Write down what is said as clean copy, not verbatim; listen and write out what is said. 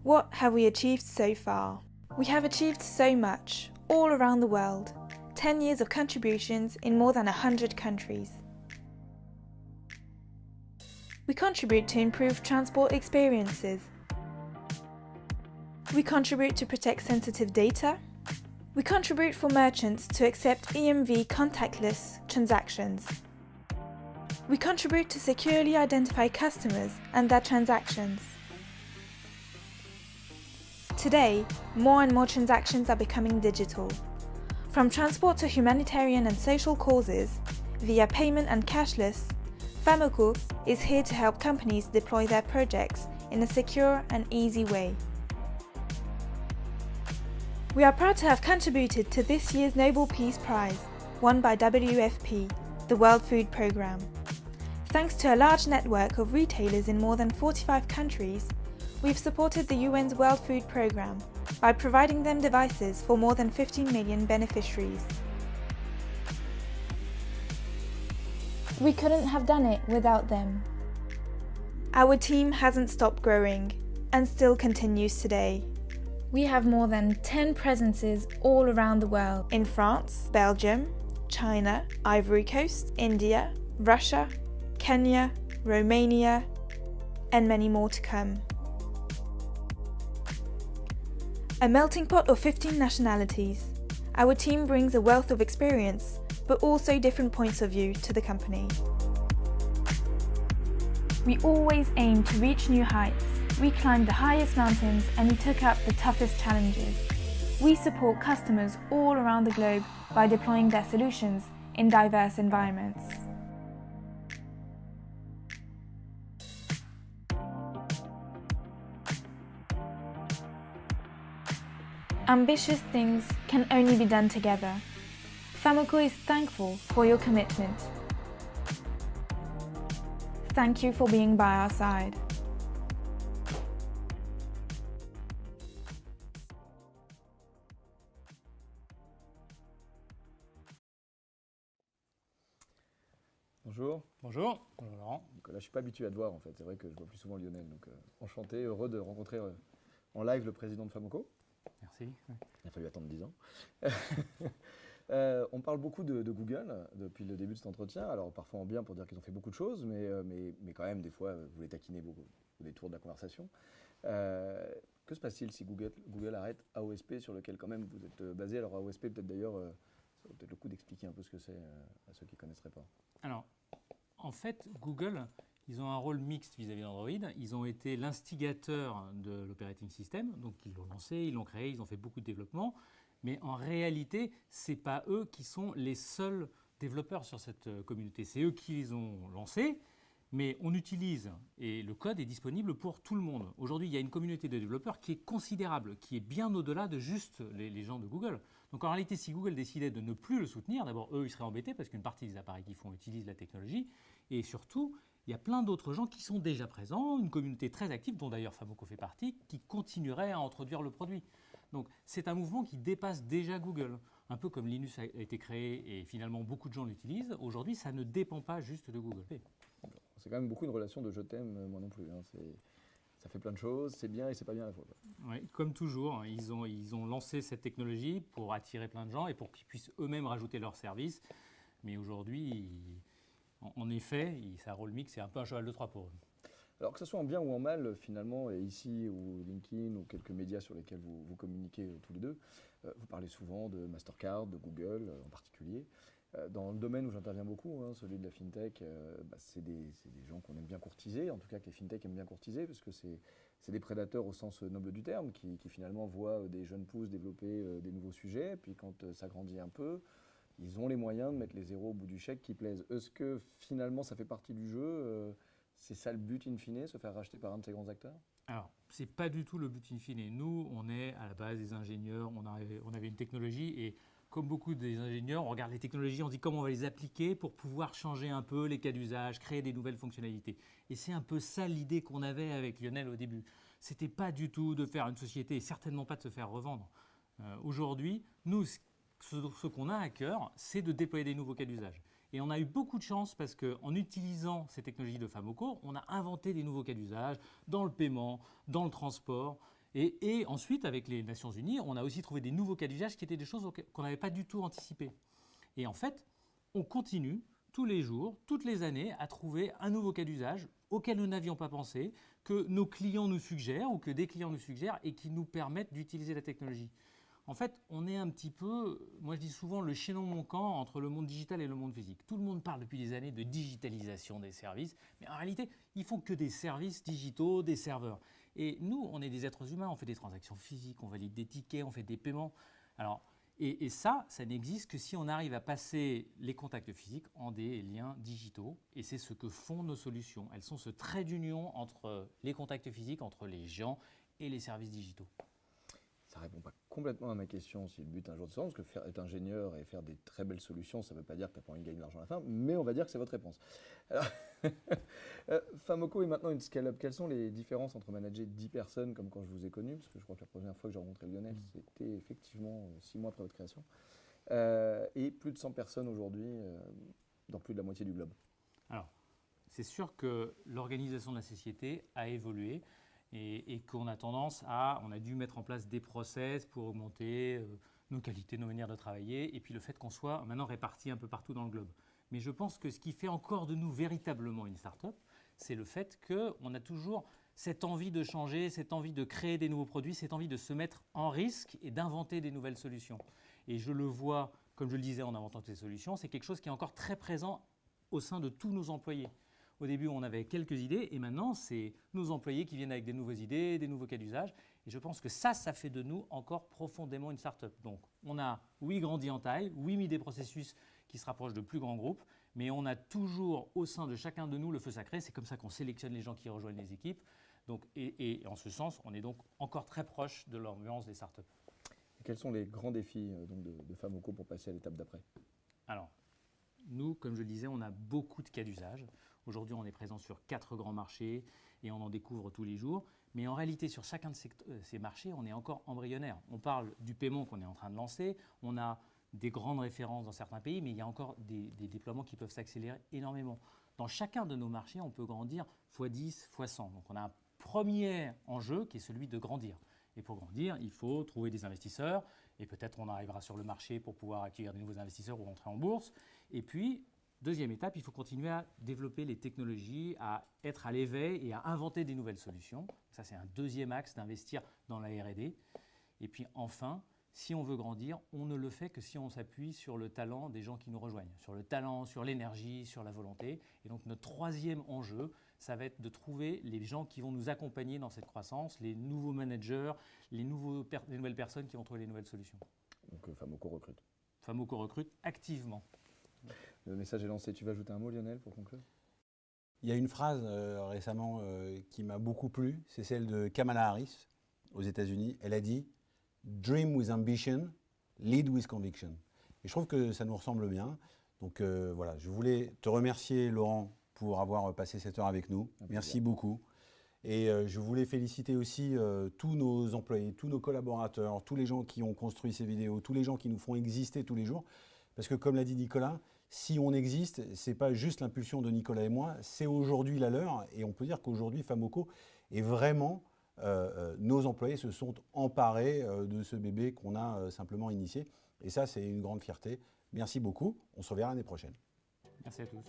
What have we achieved so far? We have achieved so much, all around the world. 10 years of contributions in more than 100 countries. We contribute to improve transport experiences. We contribute to protect sensitive data. We contribute for merchants to accept EMV contactless transactions. We contribute to securely identify customers and their transactions. Today, more and more transactions are becoming digital. From transport to humanitarian and social causes, via payment and cashless, Famoco is here to help companies deploy their projects in a secure and easy way. We are proud to have contributed to this year's Nobel Peace Prize, won by WFP, the World Food Programme. Thanks to a large network of retailers in more than 45 countries, we've supported the UN's World Food Programme by providing them devices for more than 15 million beneficiaries. We couldn't have done it without them. Our team hasn't stopped growing and still continues today. We have more than 10 presences all around the world in France, Belgium, China, Ivory Coast, India, Russia, Kenya, Romania, and many more to come. A melting pot of 15 nationalities, our team brings a wealth of experience, but also different points of view to the company. We always aim to reach new heights. We climbed the highest mountains and we took up the toughest challenges. We support customers all around the globe by deploying their solutions in diverse environments. Ambitious things can only be done together. Famoco is thankful for your commitment. Thank you for being by our side. Bonjour. Bonjour. Bonjour Laurent. Donc, là, je ne suis pas habitué à te voir en fait. C'est vrai que je vois plus souvent Lionel. Donc enchanté, heureux de rencontrer en live le président de Famoco. Merci. Il a fallu attendre 10 ans. On parle beaucoup de Google depuis le début de cet entretien. Alors parfois en bien pour dire qu'ils ont fait beaucoup de choses, mais quand même des fois vous les taquinez beaucoup au détour de la conversation. Que se passe-t-il si Google arrête AOSP sur lequel quand même vous êtes basé? Alors AOSP peut-être d'ailleurs, ça vaut peut-être le coup d'expliquer un peu ce que c'est à ceux qui ne connaisseraient pas. Alors en fait Google, ils ont un rôle mixte vis-à-vis d'Android. Ils ont été l'instigateur de l'operating system, donc ils l'ont lancé, ils l'ont créé, ils ont fait beaucoup de développement. Mais en réalité, ce n'est pas eux qui sont les seuls développeurs sur cette communauté. C'est eux qui les ont lancés, mais on utilise, et le code est disponible pour tout le monde. Aujourd'hui, il y a une communauté de développeurs qui est considérable, qui est bien au-delà de juste les gens de Google. Donc en réalité, si Google décidait de ne plus le soutenir, d'abord, eux, ils seraient embêtés parce qu'une partie des appareils qu'ils font utilisent la technologie. Et surtout, il y a plein d'autres gens qui sont déjà présents, une communauté très active, dont d'ailleurs Famoco fait partie, qui continuerait à introduire le produit. Donc c'est un mouvement qui dépasse déjà Google. Un peu comme Linux a été créé et finalement beaucoup de gens l'utilisent, aujourd'hui ça ne dépend pas juste de Google. C'est quand même beaucoup une relation de je t'aime, moi non plus. Hein. Ça fait plein de choses, c'est bien et c'est pas bien à la fois. Oui, comme toujours, hein, ils ont lancé cette technologie pour attirer plein de gens et pour qu'ils puissent eux-mêmes rajouter leurs services. Mais aujourd'hui, en effet, ça rôle mix, c'est un peu un cheval de Troie pour eux. Alors que ce soit en bien ou en mal, finalement, et ici ou LinkedIn ou quelques médias sur lesquels vous communiquez tous les deux, vous parlez souvent de Mastercard, de Google en particulier. Dans le domaine où j'interviens beaucoup, hein, celui de la FinTech, c'est des gens qu'on aime bien courtiser, en tout cas que les FinTech aiment bien courtiser, parce que c'est des prédateurs au sens noble du terme, qui finalement voient des jeunes pousses développer des nouveaux sujets, puis quand ça grandit un peu, ils ont les moyens de mettre les zéros au bout du chèque qui plaisent. Est-ce que finalement ça fait partie du jeu c'est ça le but in fine, se faire racheter par un de ces grands acteurs? Alors, ce n'est pas du tout le but in fine. Nous, on est à la base des ingénieurs, on avait une technologie et comme beaucoup des ingénieurs, on regarde les technologies, on dit comment on va les appliquer pour pouvoir changer un peu les cas d'usage, créer des nouvelles fonctionnalités. Et c'est un peu ça l'idée qu'on avait avec Lionel au début. Ce n'était pas du tout de faire une société et certainement pas de se faire revendre. Aujourd'hui, nous, ce qu'on a à cœur, c'est de déployer des nouveaux cas d'usage. Et on a eu beaucoup de chance parce qu'en utilisant ces technologies de Famoco, on a inventé des nouveaux cas d'usage dans le paiement, dans le transport. Et ensuite, avec les Nations Unies, on a aussi trouvé des nouveaux cas d'usage qui étaient des choses qu'on n'avait pas du tout anticipées. Et en fait, on continue tous les jours, toutes les années, à trouver un nouveau cas d'usage auquel nous n'avions pas pensé, que nos clients nous suggèrent ou que des clients nous suggèrent et qui nous permettent d'utiliser la technologie. En fait, on est un petit peu, moi je dis souvent, le chaînon manquant entre le monde digital et le monde physique. Tout le monde parle depuis des années de digitalisation des services, mais en réalité, ils font que des services digitaux, des serveurs. Et nous, on est des êtres humains, on fait des transactions physiques, on valide des tickets, on fait des paiements. Alors, et ça n'existe que si on arrive à passer les contacts physiques en des liens digitaux. Et c'est ce que font nos solutions. Elles sont ce trait d'union entre les contacts physiques, entre les gens et les services digitaux. Ça ne répond pas complètement à ma question si le but un jour de se rendre, parce que être ingénieur et faire des très belles solutions, ça ne veut pas dire que tu n'as pas envie de gagner de l'argent à la fin, mais on va dire que c'est votre réponse. Alors, Famoco est maintenant une scale-up. Quelles sont les différences entre manager 10 personnes, comme quand je vous ai connu, parce que je crois que la première fois que j'ai rencontré Lionel, c'était effectivement 6 mois après votre création, et plus de 100 personnes aujourd'hui dans plus de la moitié du globe. Alors, c'est sûr que l'organisation de la société a évolué. Et qu'on a tendance on a dû mettre en place des process pour augmenter nos qualités, nos manières de travailler, et puis le fait qu'on soit maintenant répartis un peu partout dans le globe. Mais je pense que ce qui fait encore de nous véritablement une start-up, c'est le fait qu'on a toujours cette envie de changer, cette envie de créer des nouveaux produits, cette envie de se mettre en risque et d'inventer des nouvelles solutions. Et je le vois, comme je le disais en inventant ces solutions, c'est quelque chose qui est encore très présent au sein de tous nos employés. Au début, on avait quelques idées et maintenant, c'est nos employés qui viennent avec des nouvelles idées, des nouveaux cas d'usage. Et je pense que ça fait de nous encore profondément une start-up. Donc, on a, oui, grandi en taille, oui, mis des processus qui se rapprochent de plus grands groupes, mais on a toujours au sein de chacun de nous le feu sacré. C'est comme ça qu'on sélectionne les gens qui rejoignent les équipes. Donc, et en ce sens, on est donc encore très proche de l'ambiance des start-up. Et quels sont les grands défis donc, de Famoco pour passer à l'étape d'après? Alors, nous, comme je le disais, on a beaucoup de cas d'usage. Aujourd'hui, on est présent sur 4 grands marchés et on en découvre tous les jours. Mais en réalité, sur chacun de ces marchés, on est encore embryonnaire. On parle du paiement qu'on est en train de lancer. On a des grandes références dans certains pays, mais il y a encore des déploiements qui peuvent s'accélérer énormément. Dans chacun de nos marchés, on peut grandir x10, x100. Donc on a un premier enjeu qui est celui de grandir. Et pour grandir, il faut trouver des investisseurs. Et peut-être on arrivera sur le marché pour pouvoir accueillir de nouveaux investisseurs ou rentrer en bourse. Et puis, deuxième étape, il faut continuer à développer les technologies, à être à l'éveil et à inventer des nouvelles solutions. Ça, c'est un deuxième axe d'investir dans la R&D. Et puis enfin, si on veut grandir, on ne le fait que si on s'appuie sur le talent des gens qui nous rejoignent, sur le talent, sur l'énergie, sur la volonté. Et donc notre troisième enjeu, ça va être de trouver les gens qui vont nous accompagner dans cette croissance, les nouveaux managers, les nouvelles personnes qui vont trouver les nouvelles solutions. Donc Famoco recrute. Famoco recrute activement. Le message est lancé. Tu veux ajouter un mot, Lionel, pour conclure? Il y a une phrase récemment qui m'a beaucoup plu, c'est celle de Kamala Harris aux États-Unis. Elle a dit « Dream with ambition, lead with conviction ». Et je trouve que ça nous ressemble bien. Donc voilà, je voulais te remercier, Laurent, pour avoir passé cette heure avec nous. Merci beaucoup. Et je voulais féliciter aussi tous nos employés, tous nos collaborateurs, tous les gens qui ont construit ces vidéos, tous les gens qui nous font exister tous les jours. Parce que comme l'a dit Nicolas, si on existe, ce n'est pas juste l'impulsion de Nicolas et moi, c'est aujourd'hui la leur. Et on peut dire qu'aujourd'hui, Famoco est vraiment, nos employés se sont emparés de ce bébé qu'on a simplement initié. Et ça, c'est une grande fierté. Merci beaucoup. On se reverra l'année prochaine. Merci à tous.